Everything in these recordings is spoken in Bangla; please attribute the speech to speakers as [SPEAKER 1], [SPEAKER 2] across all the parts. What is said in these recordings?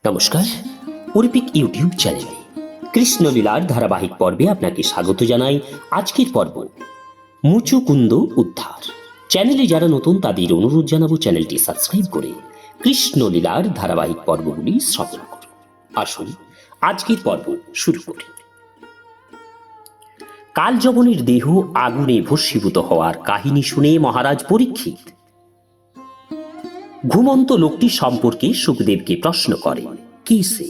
[SPEAKER 1] নমস্কার, অরিপিক ইউটিউব চ্যানেলে কৃষ্ণলীলার ধারাবাহিক পর্বে আপনাকে স্বাগত জানাই। আজকের পর্ব মুচুকুন্দ উদ্ধার। চ্যানেলে যারা নতুন তাদের অনুরোধ জানাবো চ্যানেলটি সাবস্ক্রাইব করে কৃষ্ণলীলার ধারাবাহিক পর্বগুলি শ্রবণ করুন। আসুন আজকের পর্ব শুরু করি। কালযবনের দেহ আগুনে ভস্মীভূত হওয়ার কাহিনী শুনে মহারাজ পরীক্ষিত ঘুমন্ত লোকটি সম্পর্কে সুখদেবকে প্রশ্ন করেন, কি সে,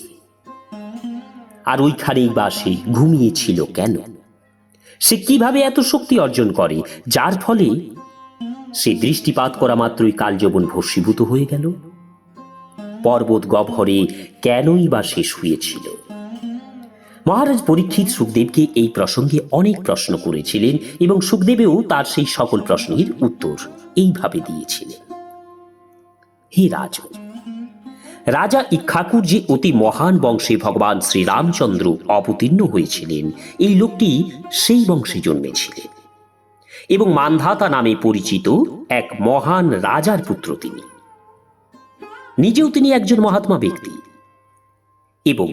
[SPEAKER 1] আর ওইখানেই বা সে ঘুমিয়েছিল কেন? সে কিভাবে এত শক্তি অর্জন করে যার ফলে সে দৃষ্টিপাত করা মাত্রই কালযবন ভস্মীভূত হয়ে গেল? পর্বত গহ্বরে কেনই বা সে শুয়েছিল? মহারাজ পরীক্ষিত সুখদেবকে এই প্রসঙ্গে অনেক প্রশ্ন করেছিলেন এবং সুখদেবেও তার সেই সকল প্রশ্নের উত্তর এইভাবে দিয়েছিলেন। হে রাজন, রাজা ইক্ষ্বাকুর যে অতি মহান বংশে ভগবান শ্রীরামচন্দ্র অবতীর্ণ হয়েছিলেন, এই লোকটি সেই বংশে জন্মেছিলেন এবং মান্ধাতা নামে পরিচিত এক মহান রাজার পুত্র তিনি। নিজেও তিনি একজন মহাত্মা ব্যক্তি এবং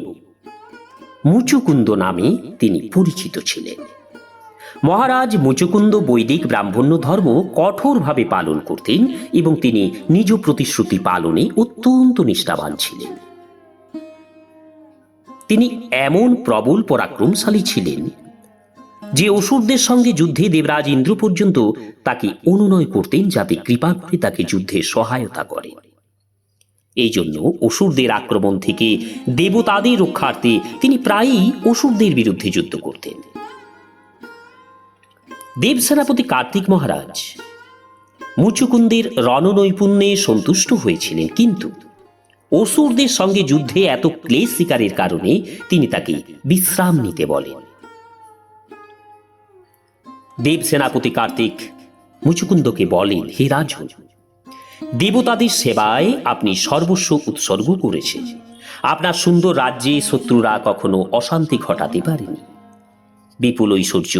[SPEAKER 1] মুচুকুন্দ নামে তিনি পরিচিত ছিলেন। মহারাজ মুচুকুন্দ বৈদিক ব্রাহ্মণ্য ধর্ম কঠোরভাবে পালন করতেন এবং তিনি নিজ প্রতিশ্রুতি পালনে অত্যন্ত নিষ্ঠাবান ছিলেন। তিনি এমন প্রবল পরাক্রমশালী ছিলেন যে অসুরদের সঙ্গে যুদ্ধে দেবরাজ ইন্দ্র পর্যন্ত তাকে অনুনয় করতেন যাতে কৃপা করে তাকে যুদ্ধে সহায়তা করে। এই জন্য অসুরদের আক্রমণ থেকে দেবতাদের রক্ষার্থে তিনি প্রায়ই অসুরদের বিরুদ্ধে যুদ্ধ করতেন। দেবসেনাপতি কার্তিক মহারাজ মুচুকুন্দের রণনৈপুণ্যে সন্তুষ্ট হয়েছিলেন, কিন্তু অসুরদের সঙ্গে যুদ্ধে এত ক্লেশ শিকারের কারণে তিনি তাকে বিশ্রাম নিতে বলেন। দেবসেনাপতি কার্তিক মুচুকুন্দকে বলেন, হে রাজন, দেবতাদের সেবায় আপনি সর্বস্ব উৎসর্গ করেছেন। আপনার সুন্দর রাজ্যে শত্রুরা কখনো অশান্তি ঘটাতে পারেনি। বিপুল ঐশ্বর্য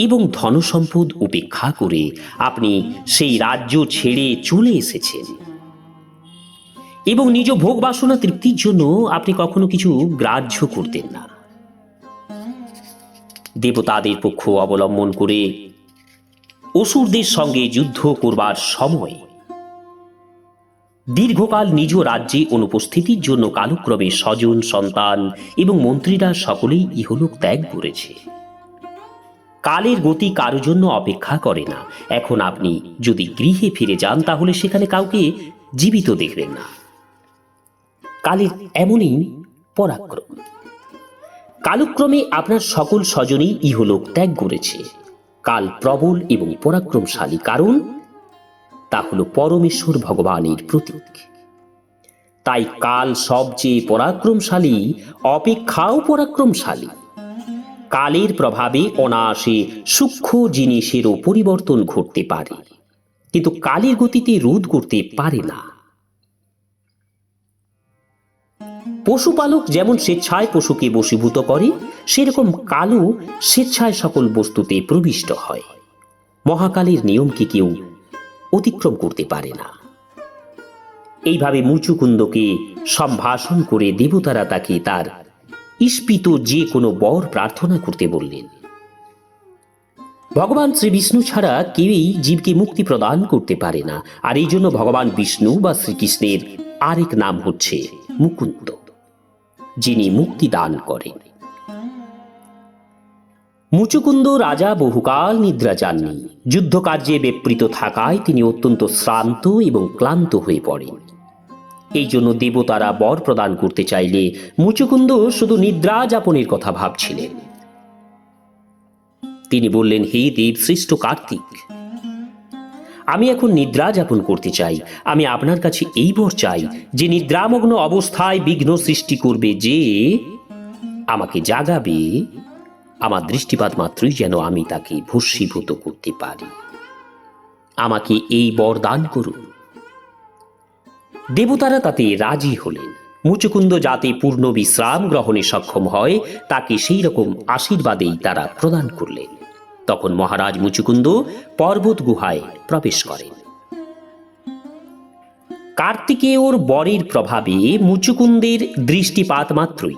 [SPEAKER 1] এবং ধনসম্পদ উপেক্ষা করে আপনি সেই রাজ্য ছেড়ে চলে এসেছেন এবং নিজ ভোগ বাসনা তৃপ্তির জন্য আপনি কখনো কিছু গ্রাহ্য করতেন না। দেবতাদের পক্ষ অবলম্বন করে অসুরদের সঙ্গে যুদ্ধ করবার সময় দীর্ঘকাল নিজ রাজ্যে অনুপস্থিতির জন্য কালক্রমে স্বজন, সন্তান এবং মন্ত্রীরা সকলেই ইহলোক ত্যাগ করেছে। কালের গতি কারো জন্য অপেক্ষা করে না। এখন আপনি যদি গৃহে ফিরে যান তাহলে সেখানে কাউকে জীবিত দেখবেন না। কালের এমনই পরাক্রম। কালক্রমে আপনার সকল স্বজনই ইহলোক ত্যাগ করেছে। কাল প্রবল এবং পরাক্রমশালী, কারণ তা হল পরমেশ্বর ভগবানের প্রতীক। তাই কাল সবচেয়ে পরাক্রমশালী অপেক্ষাও পরাক্রমশালী। কালের প্রভাবে অনায়াসে সূক্ষ্ম জিনিসেরও পরিবর্তন ঘটতে পারে, কিন্তু কালের গতিতে রোধ করতে পারে না। পশুপালক যেমন স্বেচ্ছায় পশুকে বশীভূত করে, সেরকম কালও স্বেচ্ছায় সকল বস্তুতে প্রবিষ্ট হয়। মহাকালের নিয়মকে কেউ অতিক্রম করতে পারে না। এইভাবে মুচুকুন্দকে সম্ভাষণ করে দেবতারা তাকে তার ইস্পিত যে কোনো বর প্রার্থনা করতে বললেন। ভগবান শ্রী বিষ্ণু ছাড়া কেউই জীবকে মুক্তি প্রদান করতে পারে না, আর এই জন্য ভগবান বিষ্ণু বা শ্রীকৃষ্ণের আরেক নাম হচ্ছে মুকুন্দ, যিনি মুক্তি দান করেন। মুচুকুন্দ রাজা বহুকাল নিদ্রা যাননি। যুদ্ধকার্যে ব্যাপৃত থাকায় তিনি অত্যন্ত শ্রান্ত এবং ক্লান্ত হয়ে পড়েন। এই জন্য দেবতারা বর প্রদান করতে চাইলে মুচুকুন্দ শুধু নিদ্রা যাপনের কথা ভাবছিলেন। তিনি বললেন, হে দেব শ্রেষ্ঠ কার্তিক, আমি এখন নিদ্রা যাপন করতে চাই। আমি আপনার কাছে এই বর চাই যে নিদ্রামগ্ন অবস্থায় বিঘ্ন সৃষ্টি করবে যে আমাকে জাগাবে, আমার দৃষ্টিপাত মাত্রই যেন আমি তাকে ভস্মীভূত করতে পারি। আমাকে এই বর দান করুন। দেবতারা তাতে রাজি হলেন। মুচুকুন্দ যাতে পূর্ণ বিশ্রাম গ্রহণে সক্ষম হয় তাকে সেই রকম আশীর্বাদেই তারা প্রদান করলেন। তখন মহারাজ মুচুকুন্দ পর্বত গুহায় প্রবেশ করেন। কার্তিকেয়র বরের প্রভাবে মুচুকুন্দের দৃষ্টিপাত মাত্রই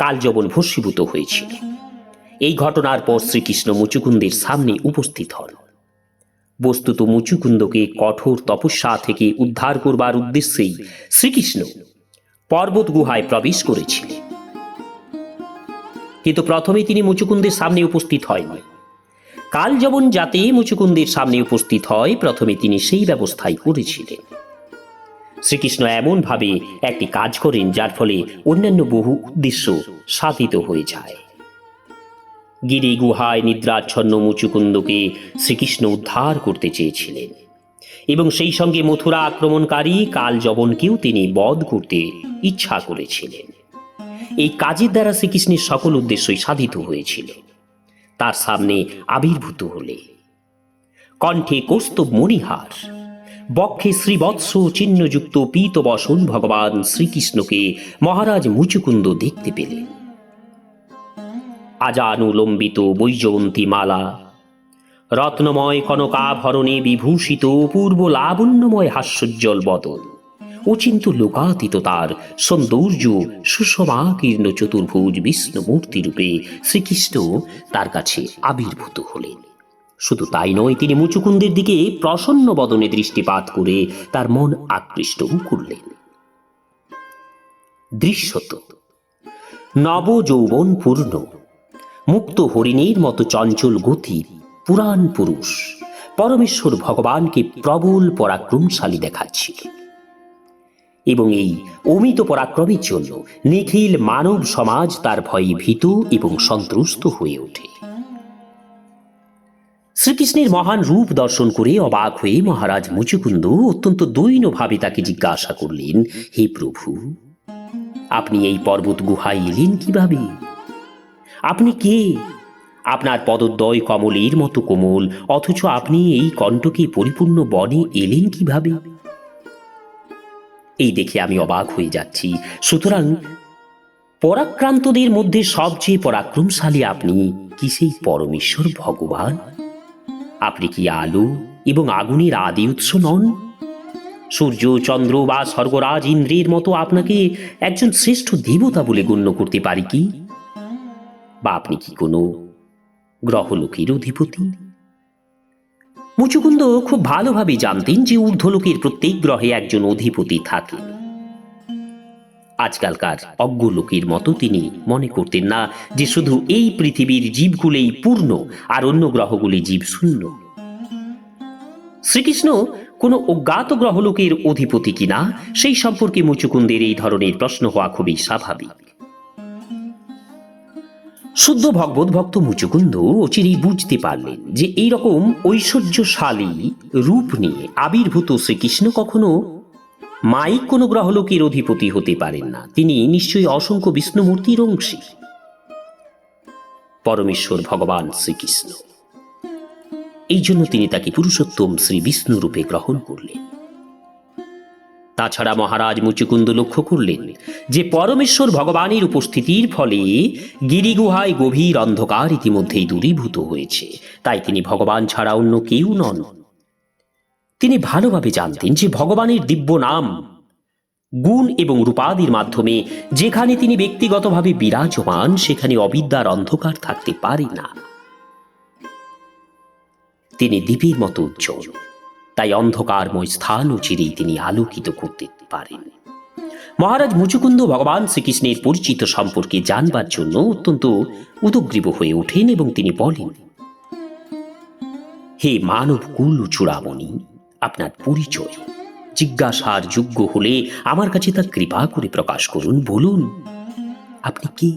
[SPEAKER 1] কালযবন ভস্মীভূত হয়েছিল। এই ঘটনার পর শ্রীকৃষ্ণ মুচুকুন্দের সামনে উপস্থিত হন। বস্তুত মুচুকুন্দকে কঠোর তপস্যা থেকে উদ্ধার করবার উদ্দেশ্যেই শ্রীকৃষ্ণ পর্বত গুহায় প্রবেশ করেছিলেন। কিন্তু প্রথমে তিনি মুচুকুন্দের সামনে উপস্থিত হয়নি। কালযবন যাতে মুচুকুন্দের সামনে উপস্থিত হয়, প্রথমে তিনি সেই ব্যবস্থাই করেছিলেন। শ্রীকৃষ্ণ এমনভাবে একটি কাজ করেন যার ফলে অন্যান্য বহু উদ্দেশ্য সাধিত হয়ে যায়। গিরি গুহায় নিদ্রাচ্ছন্ন মুচুকুন্দকে শ্রীকৃষ্ণ উদ্ধার করতে চেয়েছিলেন এবং সেই সঙ্গে মথুরা আক্রমণকারী কালযবনকেও তিনি বধ করতে ইচ্ছা করেছিলেন। এই কাজের দ্বারা শ্রীকৃষ্ণের সকল উদ্দেশ্যই সাধিত হয়েছিল। তার সামনে আবির্ভূত হলে কণ্ঠে কৌস্তব মণিহার, বক্ষে শ্রীবৎস চিহ্নযুক্ত পীতবসন ভগবান শ্রীকৃষ্ণকে মহারাজ মুচুকুন্দ দেখতে পেলেন। আজানুলম্বিত বৈজয়ন্তী মালা, রত্নময় কনকাভরণে বিভূষিত পূর্ব লাবণ্যময় হাস্যোজ্জ্বল বদন, অচিন্ত লোকাতীত তার সৌন্দর্য সুষমাকীর্ণ চতুর্ভুজ বিষ্ণুমূর্তি রূপে শ্রীকৃষ্ণ তার কাছে আবির্ভূত হলেন। শুধু তাই নয়, তিনি মুচুকুন্দের দিকে প্রসন্ন বদনে দৃষ্টিপাত করে তার মন আকৃষ্ট করলেন। দৃশ্যত নব যৌবন পূর্ণ মুক্ত হরিণের মতো চঞ্চল গতি পুরাণ পুরুষ পরমেশ্বর ভগবানকে প্রবল পরাক্রমশালী দেখাচ্ছিল এবং এই অমিত পরাক্রমের জন্য নিখিল মানব সমাজ তার ভয়ে ভীত এবং সন্ত্রস্ত হয়ে ওঠে। শ্রীকৃষ্ণের মহান রূপ দর্শন করে অবাক হয়ে মহারাজ মুচুকুন্দ অত্যন্ত দৈন্যভাবে তাকে জিজ্ঞাসা করলেন, হে প্রভু, আপনি এই পর্বত গুহায় এলেন কিভাবে? আপনি কে? আপনার পদদ্বয় কমলের মতো কোমল, অথচ আপনি এই কণ্টকে পরিপূর্ণ বনে এলেন কিভাবে? এই দেখে আমি অবাক হয়ে যাচ্ছি। সুতরাং পরাক্রান্তদের মধ্যে সবচেয়ে পরাক্রমশালী আপনি কি সেই পরমেশ্বর ভগবান? আপনি কি আলো এবং আগুনের আদি উৎস নন? সূর্য, চন্দ্র বা স্বর্গরাজ ইন্দ্রের মতো আপনাকে একজন শ্রেষ্ঠ দেবতা বলে গণ্য করতে পারি কি? বা আপনি কি কোনো গ্রহলোকের অধিপতি? মুচুকুন্দ খুব ভালোভাবে জানতেন যে ঊর্ধ্বলোকের প্রত্যেক গ্রহে একজন অধিপতি থাকে। আজকালকার অজ্ঞ লোকের মতো তিনি মনে করতেন না যে শুধু এই পৃথিবীর জীবগুলোই পূর্ণ আর অন্য গ্রহগুলি জীব শূন্য। শ্রীকৃষ্ণ কোনো অজ্ঞাত গ্রহলোকের অধিপতি কিনা সেই সম্পর্কে মুচুকুন্দের এই ধরনের প্রশ্ন হওয়া খুবই স্বাভাবিক। শুদ্ধ ভগবত ভক্ত মুচুকুন্দ অচিরেই বুঝতে পারলেন যে এই রকম ঐশ্বর্যশালী রূপ নিয়ে আবির্ভূত শ্রীকৃষ্ণ কখনো মাইক কোনো গ্রহলোকের অধিপতি হতে পারেন না। তিনি নিশ্চয়ই অসংখ্য বিষ্ণুমূর্তির অংশী পরমেশ্বর ভগবান শ্রীকৃষ্ণ। এই জন্য তিনি তাকে পুরুষোত্তম শ্রী বিষ্ণু রূপে গ্রহণ করলেন। তাছাড়া মহারাজ মুচুকুন্দ লক্ষ্য করলেন যে পরমেশ্বর ভগবানের উপস্থিতির ফলে গিরিগুহায় গভীর অন্ধকার ইতিমধ্যেই দূরীভূত হয়েছে। তাই তিনি ভগবান ছাড়া অন্য কেউ নন। তিনি ভালোভাবে জানতেন যে ভগবানের দিব্য নাম, গুণ এবং রূপাদির মাধ্যমে যেখানে তিনি ব্যক্তিগতভাবে বিরাজমান সেখানে অবিদ্যার অন্ধকার থাকতে পারে না। তিনি দীপের মতো উজ্জ্বল, তাই অন্ধকারময় স্থান চিরেই তিনি আলোকিত করতে পারেন। মহারাজ মুচুকুন্দ ভগবান শ্রীকৃষ্ণের পরিচিত সম্পর্কে জানবার জন্য অত্যন্ত উদগ্রীব হয়ে ওঠেন এবং তিনি বলেন, হে মানব কুল চূড়ামণি, আপনার পরিচয় জিজ্ঞাসার যোগ্য হলে আমার কাছে তা কৃপা করে প্রকাশ করুন। বলুন, আপনি কি?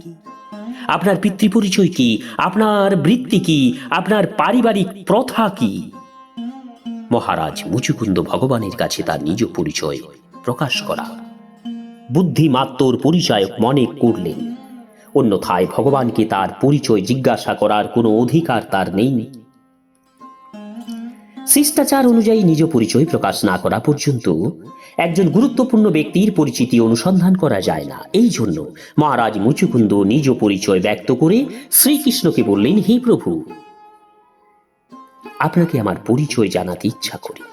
[SPEAKER 1] আপনার পিতৃপরিচয় কি? আপনার বৃত্তি কি? আপনার পারিবারিক প্রথা কি? মহারাজ মুচুকুন্দ ভগবানের কাছে তার নিজ পরিচয় প্রকাশ করা বুদ্ধিমাত্তর পরিচয়ক মনে করলেন। অন্যথায় ভগবানকে তার পরিচয় জিজ্ঞাসা করার কোনো অধিকার তার নেই। শিষ্টাচার অনুযায়ী নিজ পরিচয় প্রকাশ না করা পর্যন্ত একজন গুরুত্বপূর্ণ ব্যক্তির পরিচিতি অনুসন্ধান করা যায় না। এই জন্য মহারাজ মুচুকুন্দ নিজ পরিচয় ব্যক্ত করে শ্রীকৃষ্ণকে বললেন, হে প্রভু, আপনাকে আমার পরিচয় জানাতে ইচ্ছা করি।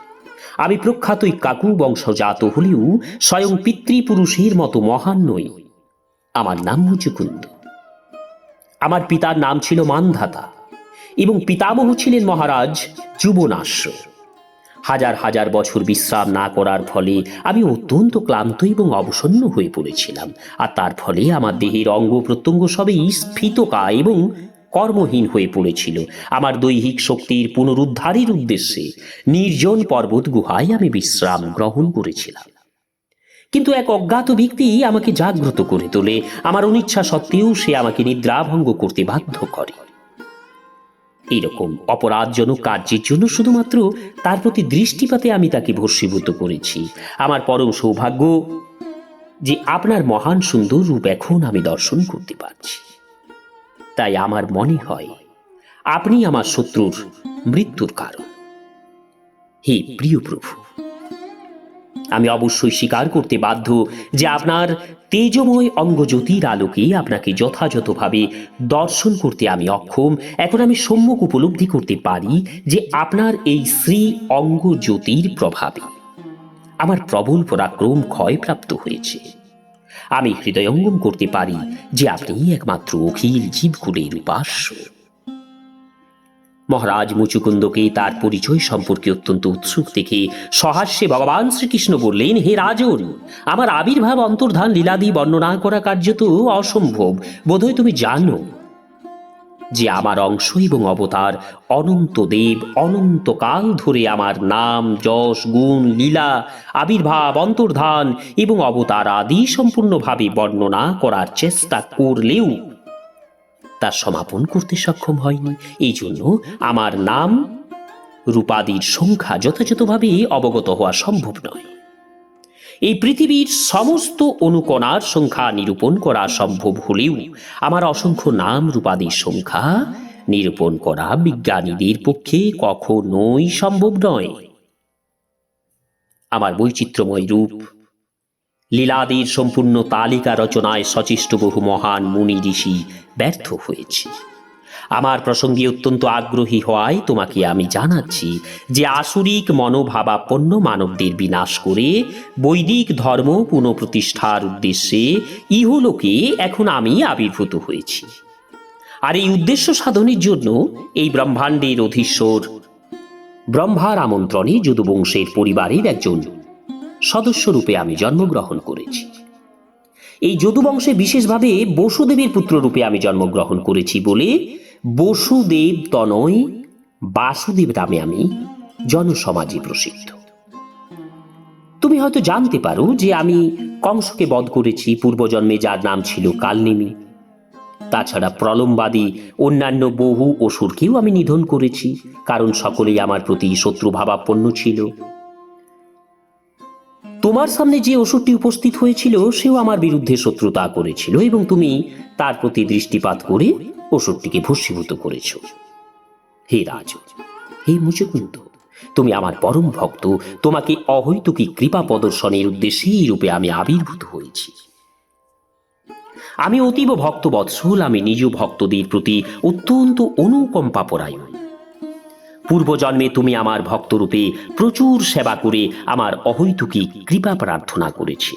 [SPEAKER 1] আমি প্রখ্যাত কাকু বংশজাত হলেও স্বয়ং পিতৃপুরুষের মতো মহান নই। আমার নাম মুচুকুন্দ। আমার পিতার নাম ছিল মানধাতা এবং পিতামহ ছিলেন মহারাজ যুবনাশ্য। হাজার হাজার বছর বিশ্রাম না করার ফলে আমি অত্যন্ত ক্লান্ত এবং অবসন্ন হয়ে পড়েছিলাম, আর তার ফলে আমার দেহের অঙ্গ প্রত্যঙ্গ সবই স্ফীতকায় এবং কর্মহীন হয়ে পড়েছিল। আমার দৈহিক শক্তির পুনরুদ্ধারের উদ্দেশ্যে নির্জন পর্বত গুহায় আমি বিশ্রাম গ্রহণ করেছিলাম। কিন্তু এক অজ্ঞাত ব্যক্তি আমাকে জাগ্রত করে তোলে। আমার অনিচ্ছা সত্ত্বেও সে আমাকে নিদ্রাভঙ্গ করতে বাধ্য করে। এইরকম অপরাধজনক কার্যের জন্য শুধুমাত্র তার প্রতি দৃষ্টিপাতে আমি তাকে ভস্মীভূত করেছি। আমার পরম সৌভাগ্য যে আপনার মহান সুন্দর রূপ এখন আমি দর্শন করতে পারছি। তাই আমার মনে হয় আপনি আমার শত্রুর মৃত্যুর কারণ। হে প্রিয় প্রভু, আমি অবশ্যই স্বীকার করতে বাধ্য যে আপনার তেজময় অঙ্গজ্যোতির আলোকে আপনাকে যথাযথভাবে দর্শন করতে আমি অক্ষম। এখন আমি সম্যক উপলব্ধি করতে পারি যে আপনার এই শ্রী অঙ্গজ্যোতির প্রভাবে আমার প্রবল পরাক্রম ক্ষয়প্রাপ্ত হয়েছে। আমি হৃদয়ঙ্গম করতে পারি যে আপনি একমাত্র অখিল জীবকুলের উপাস্য। মহারাজ মুচুকুন্দকে তার পরিচয় সম্পর্কে অত্যন্ত উৎসুক দেখে সহাস্যে ভগবান শ্রীকৃষ্ণ বললেন, হে রাজন, আমার আবির্ভাব অন্তর্ধান লীলাদি বর্ণনা করা কার্যত অসম্ভব। বোধহয় তুমি জানো যে আমার অংশ এবং অবতার অনন্ত দেব অনন্তকাল ধরে আমার নাম, যশ, গুণ, লীলা, আবির্ভাব, অন্তর্ধান এবং অবতার আদি সম্পূর্ণভাবে বর্ণনা করার চেষ্টা করলেও তা সমাপন করতে সক্ষম হয়নি। এই জন্য আমার নাম রূপাদির সংখ্যা যথাযথভাবে অবগত হওয়া সম্ভব নয়। এই পৃথিবীর সমস্ত অনুকণার সংখ্যা নিরূপণ করা সম্ভব হলেও আমার অসংখ্য নাম রূপাদির সংখ্যা নিরূপণ করা বিজ্ঞানীদের পক্ষে কখনোই সম্ভব নয়। আমার বৈচিত্র্যময় রূপ লীলাদির সম্পূর্ণ তালিকা রচনায় সচেষ্ট বহু মহান মুনি ঋষি ব্যর্থ হয়েছে। আমার প্রসঙ্গে অত্যন্ত আগ্রহী হওয়ায় তোমাকে আমি জানাচ্ছি যে আসুরিক মনোভাবাপন্ন মানবদের বিনাশ করে বৈদিক ধর্ম পুনঃপ্রতিষ্ঠার উদ্দেশ্যে ইহলোকে এখন আমি আবির্ভূত হয়েছি। আর এই উদ্দেশ্য সাধনের জন্য এই ব্রহ্মাণ্ডের অধীশ্বর ব্রহ্মার আমন্ত্রণে যদুবংশের পরিবারের একজন সদস্য রূপে আমি জন্মগ্রহণ করেছি। এই যদুবংশে বিশেষভাবে বসুদেবের পুত্র রূপে আমি জন্মগ্রহণ করেছি বলে বসুদেব তনয় বাসুদেব নামে আমি জনসমাজে প্রসিদ্ধ। তুমি হয়তো জানতে পারো যে আমি কংসকে বধ করেছি পূর্বজন্মে, যার নাম ছিল কালনেমি। তাছাড়া প্রলম্বাদী অন্যান্য বহু অসুরকেও আমি নিধন করেছি, কারণ সকলেই আমার প্রতি শত্রুভাবাপন্ন ছিল। তোমার সামনে যে অসুরটি উপস্থিত হয়েছিল সেও আমার বিরুদ্ধে শত্রুতা করেছিল এবং তুমি তার প্রতি দৃষ্টিপাত করে অসুরটিকে ভস্মীভূত করেছ। হে রাজ, হে মুচুকুন্দ, তুমি আমার পরম ভক্ত। তোমাকে অহৈতুকী কৃপা প্রদর্শনের উদ্দেশ্যে এই রূপে আমি আবির্ভূত হয়েছি। আমি অতীব ভক্ত বৎসল। আমি নিজ ভক্তদের প্রতি অত্যন্ত অনুকম্পা পরায়ণ। পূর্বজন্মে তুমি আমার ভক্তরূপে প্রচুর সেবা করে আমার অহৈতুকী কৃপা প্রার্থনা করেছি।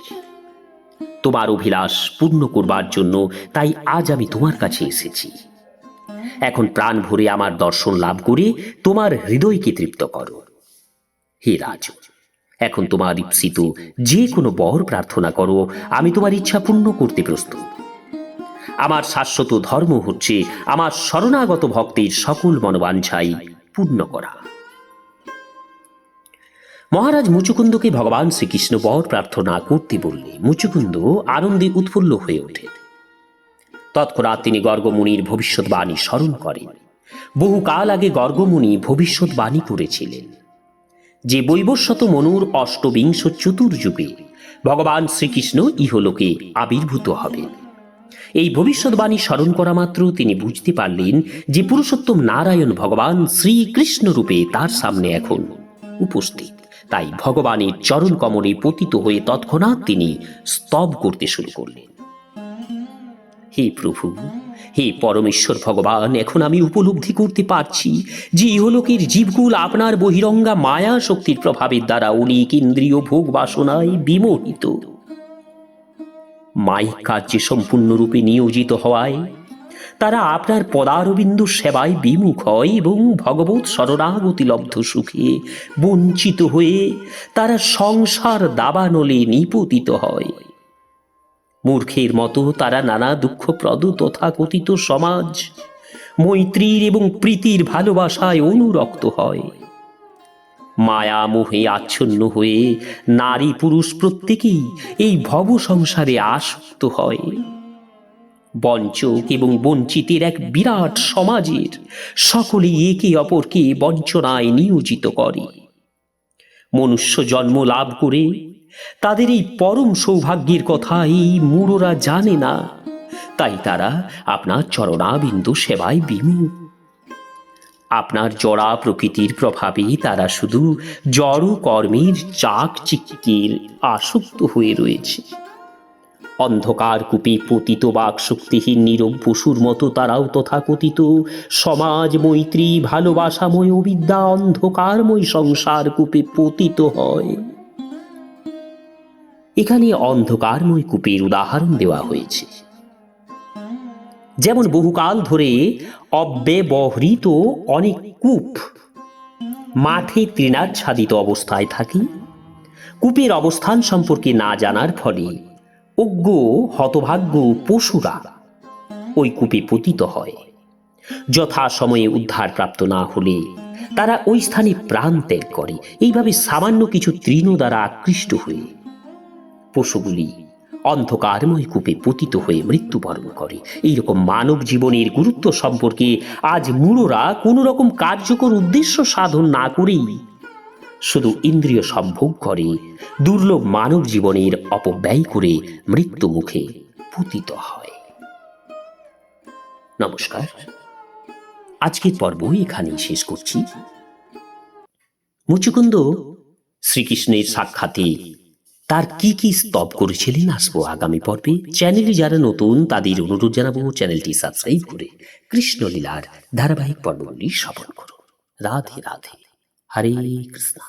[SPEAKER 1] তোমার অভিলাষ পূর্ণ করবার জন্য তাই আজ আমি তোমার কাছে এসেছি। এখন প্রাণ ভরে আমার দর্শন লাভ করে তোমার হৃদয়কে তৃপ্ত করো। হে রাজ, এখন তোমার ইপ্সিত যে কোনো বর প্রার্থনা করো, আমি তোমার ইচ্ছা পূর্ণ করতে প্রস্তুত। আমার শাশ্বত ধর্ম হচ্ছে আমার শরণাগত ভক্তের সকল মনোবাঞ্ছাই পূর্ণ করা। মহারাজ মুচুকুন্দকে ভগবান শ্রীকৃষ্ণ বর প্রার্থনা করতে বললে মুচুকুন্দ আনন্দে উৎফুল্ল হয়ে ওঠে। তৎক্ষণাৎ তিনি গর্গমুনির ভবিষ্যৎবাণী স্মরণ করেন। বহুকাল আগে গর্গমুনি ভবিষ্যৎবাণী করেছিলেন যে বৈবস্বত মনুর অষ্টবিংশ চতুর্যুগে ভগবান শ্রীকৃষ্ণ ইহলোকে আবির্ভূত হবেন। এই ভবিষ্যৎবাণী স্মরণ করা মাত্র তিনি বুঝতে পারলেন যে পুরুষোত্তম নারায়ণ ভগবান শ্রীকৃষ্ণ রূপে তার সামনে এখন উপস্থিত। তাই ভগবানের চরণ কমলে পতিত হয়ে তৎক্ষণাৎ তিনি স্তব করতে শুরু করলেন। হে প্রভু, হে পরমেশ্বর ভগবান, এখন আমি উপলব্ধি করতে পারছি যে ইহলোকের জীবকুল আপনার বহিরঙ্গা মায়া শক্তির প্রভাবের দ্বারা অনেক ইন্দ্রিয় ভোগ বাসনায় বিমোহিত। মাইক কার্যে সম্পূর্ণরূপে নিয়োজিত হওয়ায় তারা আপনার পদারবিন্দ সেবায় বিমুখ হয় এবং ভগবৎ শরণাগতি লব্ধ সুখে বঞ্চিত হয়ে তারা সংসার দাবানলে নিপতিত হয়। মূর্খের মতো তারা নানা দুঃখপ্রদ তথাকথিত সমাজ, মৈত্রীর এবং প্রীতির ভালোবাসায় অনুরক্ত হয়। মায়া মোহে আচ্ছন্ন হয়ে নারী পুরুষ প্রত্যেকেই এই ভব সংসারে আসক্ত হয়। বঞ্চক এবং বঞ্চিতের এক বিরাট সমাজের সকলেই একে অপরকে বঞ্চনায় নিয়োজিত করে। মনুষ্য জন্ম লাভ করে তাদের এই পরম সৌভাগ্যের কথা এই মূঢ়রা জানে না, তাই তারা আপনার চরণাবিন্দু সেবায় বিমুখ। আপনার জড়া প্রকৃতির প্রভাবে তারা শুধু জড় কর্মের চাকচিক্যের আসক্ত হয়ে রয়েছে। অন্ধকার কূপে পতিত বাক শক্তিহীন নীরব পশুর মতো তারাও তথাকথিত সমাজ, মৈত্রী, ভালোবাসাময় অবিদ্যা অন্ধকারময় সংসার কূপে পতিত হয়। এখানে অন্ধকারময় কূপের উদাহরণ দেওয়া হয়েছে। যেমন বহুকাল ধরে অব্যবহৃত অনেক কূপ মাঠে তৃণাচ্ছাদিত অবস্থায় থাকে। কূপের অবস্থান সম্পর্কে না জানার ফলে অজ্ঞ হতভাগ্য পশুরা ওই কূপে পতিত হয়। যথাসময়ে উদ্ধার প্রাপ্ত না হলে তারা ওই স্থানে প্রাণ ত্যাগ করে। এইভাবে সামান্য কিছু তৃণ দ্বারা আকৃষ্ট হয়ে পশুগুলি অন্ধকারময় কূপে পতিত হয়ে মৃত্যুবরণ করে। এইরকম মানব জীবনের গুরুত্ব সম্পর্কে আজ মূঢ়রা কোনো রকম কার্যকর উদ্দেশ্য সাধন না করেই শুধু ইন্দ্রিয় সম্ভোগ করে দুর্লভ মানব জীবনের অপব্যয় করে মৃত্যু মুখে পতিত হয়। নমস্কার, আজকের পর্ব এখানেই শেষ করছি। মুচুকুন্দ শ্রীকৃষ্ণের সাক্ষাতে তার কি কি স্তব করেছিলেন আসবো আগামী পর্বে। চ্যানেলে যারা নতুন তাদের অনুরোধ জানাবো চ্যানেলটি সাবস্ক্রাইব করে কৃষ্ণলীলার ধারাবাহিক পর্বগুলি শ্রবণ করুন। রাধে রাধে, হরে কৃষ্ণ।